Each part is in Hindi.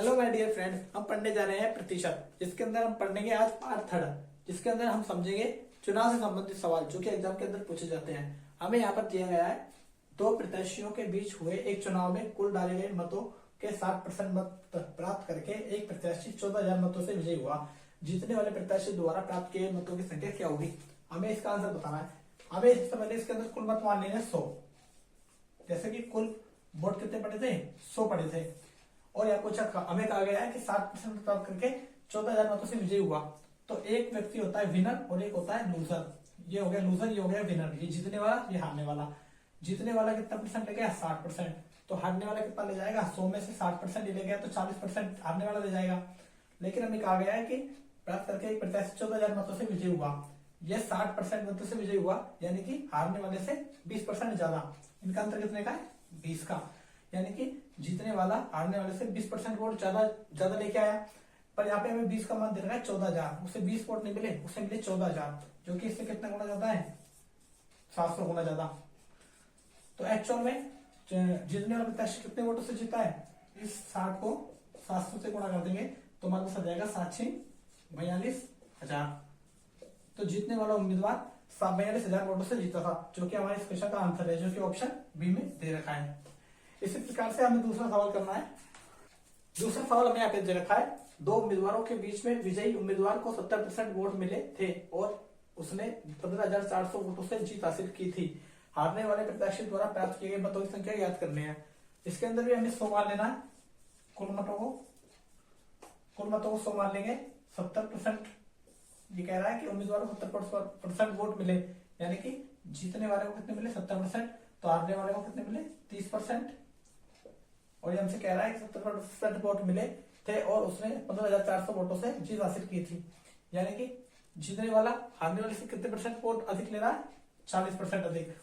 हेलो माय डियर फ्रेंड्स, हम पढ़ने जा रहे हैं प्रतिशत, जिसके अंदर हम पढ़ेंगे आज पार्ट थर्ड, जिसके अंदर हम समझेंगे चुनाव से संबंधित सवाल जो कि एग्जाम के अंदर पूछे जाते हैं। हमें यहाँ पर दिया गया है दो प्रत्याशियों के बीच हुए एक चुनाव में कुल डाले गए मतों के 60% मत प्राप्त करके एक प्रत्याशी 14,000 मतों से विजयी हुआ। जीतने वाले प्रत्याशी द्वारा प्राप्त किए मतों की संख्या क्या होगी, हमें इसका आंसर बताना है। हमें इससे पहले इसके अंदर कुल मत मान लेने 100, जैसे कि कुल वोट कितने पड़े थे, 100 पड़े थे। और यहाँ पूछा हमें कहा गया है कि 60% प्राप्त करके 14,000 मतों से विजयी हुआ। तो एक व्यक्ति होता है विनर और एक होता है लूजर। ये हो गया लूजर, ये हो गया विनर। ये जीतने वाला, ये हारने वाला। जीतने वाला कितना परसेंट ले गया, 60%। तो हारने वाला कितना ले जाएगा, 100 में से 60% ले गया तो 40% हारने वाला ले जाएगा। लेकिन हमें कहा गया है कि प्राप्त करके एक प्रत्याशी 14,000 मतों से विजयी हुआ। यह 60% मतों से विजयी हुआ, यानी कि हारने वाले से 20% ज्यादा। इनका अंतर कितने का है, 20 का। यानी कि जीतने वाला हारने वाले से 20% वोट ज्यादा लेके आया। पर यहाँ पे हमें 20 का मान दे रखा है 14,000, उसे 20 वोट नहीं मिले, उसे मिले 14,000, जो कि इससे कितना गुना ज्यादा है, 700 गुना ज्यादा। तो एक्चुअल में जीतने वाला प्रत्याशी कितने वोटों से जीता है, इस 60 को 700 से गुणा कर देंगे तो हमारे पास आ जाएगा 7,42,000। तो जीतने वाला उम्मीदवार 42,000 वोटों से जीता था, जो कि हमारे इस क्वेश्चन का आंसर है, जो कि ऑप्शन बी में दे रखा है। इसी प्रकार से हमें दूसरा सवाल करना है। दूसरा सवाल हमें यहाँ पे दे रखा है, दो उम्मीदवारों के बीच में विजयी उम्मीदवार को 70% वोट मिले थे और उसने 15,400 वोटों से जीत हासिल की थी। हारने वाले प्रत्याशी द्वारा प्राप्त किए गए मतों की संख्या ज्ञात करनी है। इसके अंदर भी हमें 100 मान लेना है। कुल मतों को 100 मान लेंगे। 70% ये कह रहा है कि उम्मीदवार को 70% वोट मिले, यानी कि जीतने वाले को कितने मिले, 70%। तो हारने वाले को कितने मिले, 30%। और ये हमसे कह रहा है कि 70% वोट मिले थे और उसने 15,400 वोटों से जीत हासिल की थी। यानी कि जीतने वाला हारने वाले से कितने परसेंट वोट अधिक ले रहा है, 40% अधिक।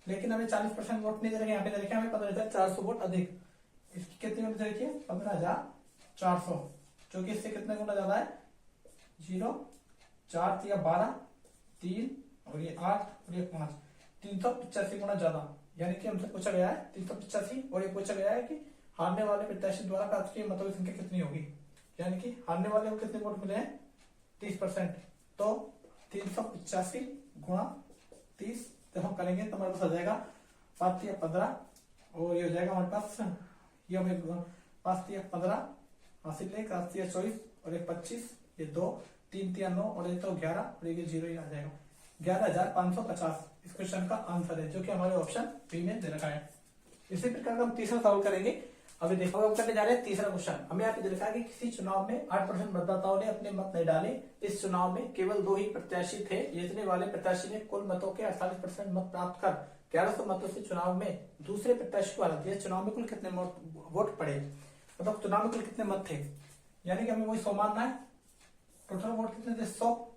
लेकिन हमें 40% वोट नहीं दे रखे, यहाँ पे दे रखे हमें 15,400 वोट अधिक। इसकी कितनी वोट दे रखी है, 15,400, जो कि इससे कितने गुना ज्यादा है, 0, 4 या 12, 3 और ये 8 और ये 5, 385 गुना ज्यादा। यानी कि हमसे पूछा गया है 385, और ये पूछा गया है कि हारने वाले प्रत्याशी द्वारा प्राप्त किए मतों की संख्या कितनी होगी। यानी कि हारने वाले को कितने वोट मिले हैं, 30%। तो 385 गुणा 30 जब हम करेंगे तो हमारे पास आ जाएगा 5 या 15, और ये हो जाएगा हमारे पास, ये हमें 5 या 15 हासिल है, 7 या 24 और एक 25, ये 2, 3 या 9 और ये तो 11 और ये 0 ही आ जाएगा। 11,550 इस क्वेश्चन का आंसर है, जो कि हमारे ऑप्शन बी में दे रखा है। इसी प्रकार का हम तीसरा सवाल करेंगे। अभी देखो हम करने जा रहे हैं तीसरा क्वेश्चन। हमें यहाँ पे दे रखा है कि किसी चुनाव में 8% मतदाताओं ने अपने मत नहीं डाले। इस चुनाव में केवल 2 ही प्रत्याशी थे। जीतने वाले प्रत्याशी ने कुल मतों के 48% मत प्राप्त कर 1100 मतों से चुनाव में दूसरे प्रत्याशी को हरा दिया। चुनाव में कुल कितने वोट पड़े, मतलब चुनाव में कुल कितने मत थे। यानी कि हमें वही 100 मानना है। टोटल वोट कितने थे, 100।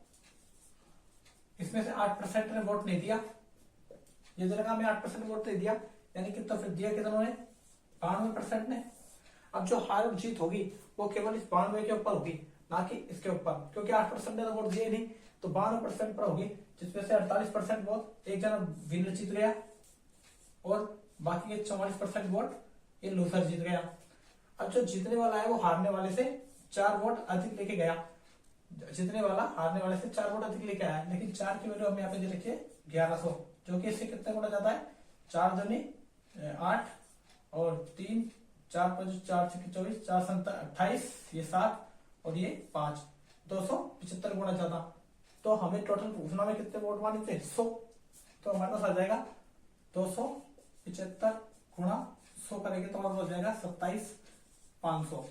इसमें से 8% ने वोट नहीं दिया, ये जगह हमें 8% वोट नहीं दिया, यानी कि तो फिर दिया कितनों ने, 92% ने। अब जो हार और जीत होगी वो केवल इस 92 के ऊपर होगी, ना कि इसके ऊपर, क्योंकि 8% ने तो वोट दिए नहीं, तो 92% पर होगी, जिसमें से 48% वोट एक जना विनर जीत गया और बाकी के 44% वोट ये लूजर जीत गया। अब जो जीतने वाला है वो हारने वाले से 4 वोट अधिक लेके गया। जीतने वाला हारने वाले से 4 वोट अधिक लेके आया, लेकिन 4 की वैल्यू हमें यहाँ पे दे रखी है 1100, जो कि इससे कितने गुना ज्यादा है, 4 दूनी 8 और 3, 4 5 4 6 24, 4 7 28, ये 7 और ये 5, 275 गुना ज्यादा। तो हमें टोटल पूछना में कितने वोट माने थे, 100। तो हमारे पास आ जाएगा 275 गुणा 100 करेंगे तो हमारे पास आ जाएगा 27,500।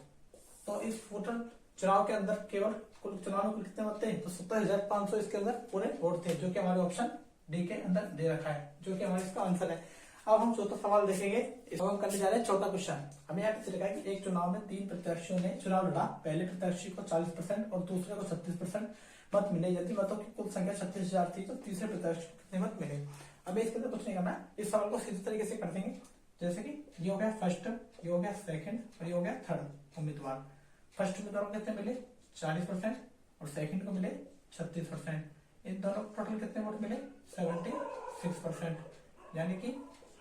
तो इस टोटल चुनाव के अंदर केवल कुल चुनाव में कुल कितने मत थे, तो 27,500 इसके अंदर पूरे वोट थे, जो कि हमारे ऑप्शन डी के अंदर दे रखा है, जो कि हमारे इसका आंसर है। अब हम चौथा सवाल देखेंगे। इसको हम करने जा रहे हैं चौथा क्वेश्चन। हमें यहाँ पे लिखा है कि एक चुनाव में 3 प्रत्याशियों ने चुनाव लड़ा। पहले प्रत्याशी को 40% और दूसरे को 36% मत मिले। यदि मतों की कुल संख्या 36,000 थी तो तीसरे प्रत्याशी को कितने मत मिले। अब इसके अंदर कुछ नहीं करना है, इस सवाल को सीधे तरीके से कर देंगे। जैसे कि ये हो गया फर्स्ट, ये हो गया सेकंड और ये हो गया थर्ड उम्मीदवार। फर्स्ट उम्मीदवार को कितने मिले, 40% और सेकंड को मिले 36%। इन दोनों टोटल कितने वोट मिले, 76%। यानी कि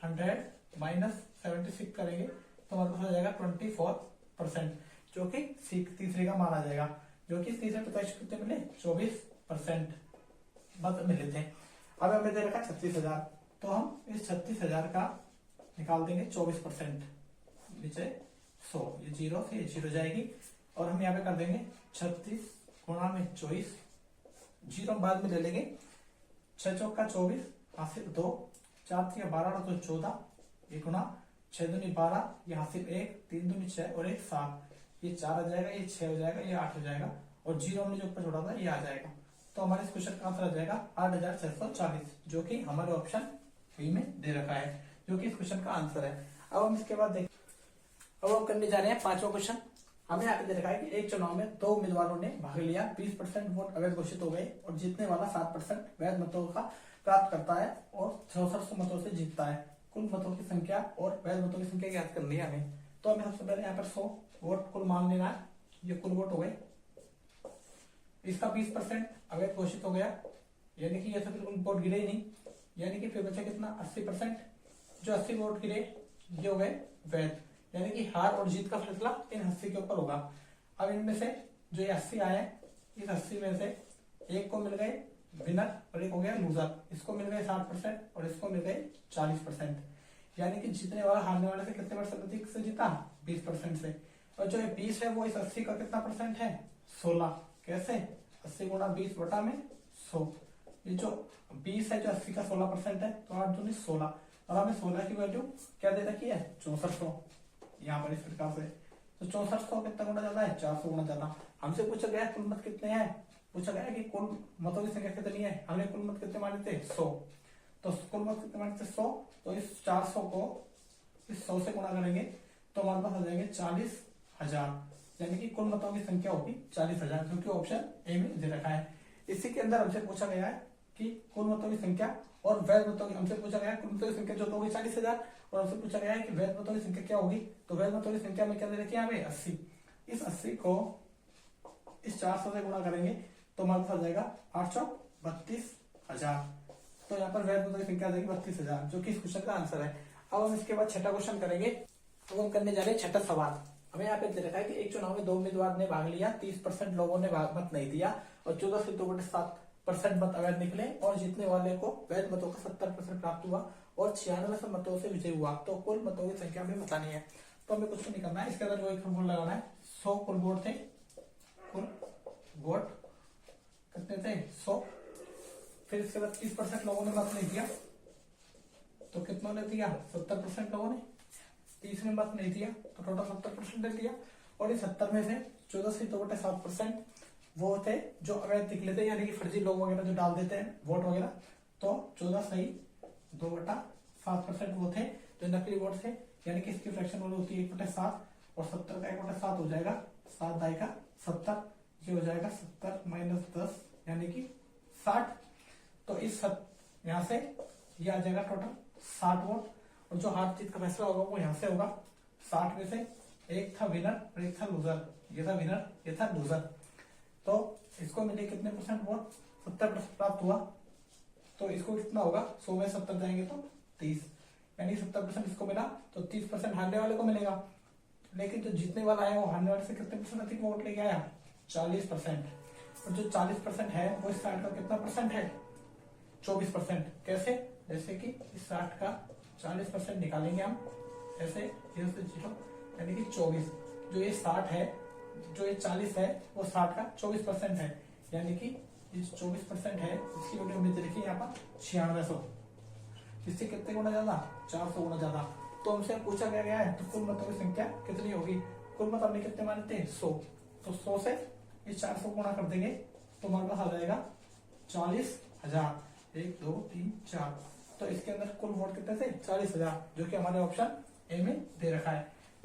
100 - 76 करेंगे तो हमारे पास आ जाएगा 24%। जो कि तीसरे का मान आ जाएगा, जो कि तीसरे प्रत्याशी कितने मिले 24% मत मिले थे। अब हमें दे रखा 36,000, तो हम इस 36,000 का निकाल देंगे 24%, नीचे 100, ये 0 से ये 0 जाएगी और हम यहाँ पे कर देंगे 36 गुणा में 24, 0 बाद में ले लेंगे, 6 चौका 24, हासिल 2, 4 3 12 तो 14, 1 गुणा 6 दूनी 12, ये हासिल 1, 3 दूनी 6 और 1 7, ये 4 आ जाएगा, ये 6 हो जाएगा, ये 8 हो जाएगा और 0 हमने जो ऊपर छोड़ा था ये आ जाएगा। तो हमारे इस क्वेश्चन का आंसर आ जाएगा 8640, जो कि हमारे ऑप्शन बी में दे रखा है, जो कि इस क्वेश्चन का आंसर है। अब हम इसके बाद देखें, अब हम करने जा रहे हैं 5वां क्वेश्चन। हमें यहाँ पे दे रखा है कि एक चुनाव में 2 उम्मीदवारों ने भाग लिया, 20% वोट अवैध घोषित हो गए और जीतने वाला 7% वैध मतों का प्राप्त करता है और 6600 मतों से जीतता है। कुल मतों की संख्या और वैध मतों की संख्या ज्ञात करनी है हमें। तो हमें सबसे पहले यहाँ पर 100 वोट कुल मान लेना है, ये कुल वोट हो गए, इसका 20% अवैध घोषित हो गया, यानी कि ये तो बिल्कुल वोट गिरे ही नहीं, यानी कि फिर बचा कितना 80%, जो 80 वोट गिरे ये हो गए वैध, यानी कि हार और जीत का फैसला इन 80 के ऊपर होगा। अब इनमें से जो ये 80 आए, इस 80 में से एक को मिल गए विनर और एक हो गया लूजर, इसको मिल गए 60% और इसको मिल गए 40%, यानी कि जीतने वाला हारने वाले से कितने परसेंट अधिक से जीता 20% से। और जो ये 20 है वो इस 80 का कितना परसेंट है 16, कैसे 80 गुणा 20 बटा में 100, ये जो 20 है जो 80 का 16% है, तो 8 दूनी 16 और हमें 16 की वैल्यू क्या दे रखी है 6400, यहाँ पर इस प्रकार से। तो 6400 कितना गुना ज्यादा है 400 गुना ज्यादा। हमसे पूछा गया कुल मत कितने हैं, पूछा गया कि कुल मतों की संख्या कितनी है, हमने कुल मत कितने माने थे 100, तो कुल मत कितने माने थे 100, तो इस 400 को इस 100 से गुणा करेंगे तो हमारे पास आ जाएंगे 40,000, यानी कि कुल मतों की संख्या होगी 40,000, जो कि ऑप्शन ए में दे रखा है। इसी के अंदर हमसे पूछा गया है कि कुल मतों की संख्या और वैध मतों की, हमसे पूछा गया है कुल मतों की संख्या जो होगी 40,000 और हमसे पूछा गया है कि वैध मतों की संख्या क्या होगी, तो वैध मतों की संख्या में क्या दे रखी है हमें 80, इस 80 को इस 400 से गुणा करेंगे तो हमारे पास आ जाएगा 832,000, तो यहाँ पर वैध मतों की संख्या आ जाएगी 32,000, जो कि इस क्वेश्चन का आंसर है। अब हम इसके बाद छठा क्वेश्चन करेंगे। अब हम करने जा रहे हैं छठा सवाल। हमें यहाँ पे दे रखा है कि एक चुनाव में 2 उम्मीदवार ने भाग लिया, 30% लोगों ने भाग मत नहीं दिया और 14 से 2/7% मत अवैध निकले और जीतने वाले को वैध मतों का 70% प्राप्त हुआ और 96 मतों से विजय हुआ। तो कुल मतों की संख्या हमें बतानी है, तो हमें कुछ नहीं करना है, इसके अंदर जो एक फॉर्मूला लगाना है, 100 कुल वोट थे, कुल वोट कितने थे 100, फिर इसके बाद 30% लोगों ने मत नहीं दिया, तो कितनों ने दिया 70% लोगों ने, 30 ने मत नहीं दिया तो टोटल 70% दे दिया और इस 70 में से 14 से 2/7% वो थे जो अवैध निकले थे, यानी कि फर्जी लोग वगैरह जो डाल देते हैं वोट वगैरह, तो 14 सही 2/7% वो थे जो नकली वोट थे, यानी कि इसकी फ्रैक्शन वैल्यू होती है 1/7 और 70 का 1/7 हो जाएगा 7 दाई का 70, ये हो जाएगा 70 माइनस 10 यानी कि 60, तो इस यहाँ से ये आ जाएगा टोटल 60 वोट और जो हार जीत का फैसला होगा वो यहाँ से होगा। 60 में से एक था विनर और एक था लूजर, ये था विनर ये था लूजर, तो इसको मिले कितने परसेंट वोट 70% प्राप्त हुआ, तो इसको कितना होगा 100 में 70 जाएंगे तो 30, यानी 70% इसको मिला, तो 30% हारने वाले को मिलेगा, लेकिन जो जीतने वाला है वो हारने वाले से कितने परसेंट अधिक वोट लेके आया 40%, और जो 40% है वो इस साइड का कितना परसेंट है 24%, कैसे जैसे कि इस 60 का 40% निकालेंगे हम ऐसे 0 से 0 यानी कि 24, जो ये 60 है जो ये 40 है वो 60 का 24% है, यानी कि ये 24% है इसकी वैल्यू हमने देखी यहाँ पर 9600, इससे कितने गुना ज्यादा 400 गुना ज्यादा। तो हमसे पूछा गया है तो कुल मतों की संख्या कितनी होगी, कुल मत हमने कितने माने थे 100, तो 100 से इस 400 गुणा कर देंगे तो हमारे पास आ जाएगा 40,000, 1 2 3 4, तो इसके अंदर कुल वोट कितने थे 40,000, जो कि हमारे ऑप्शन ए में दे रखा है।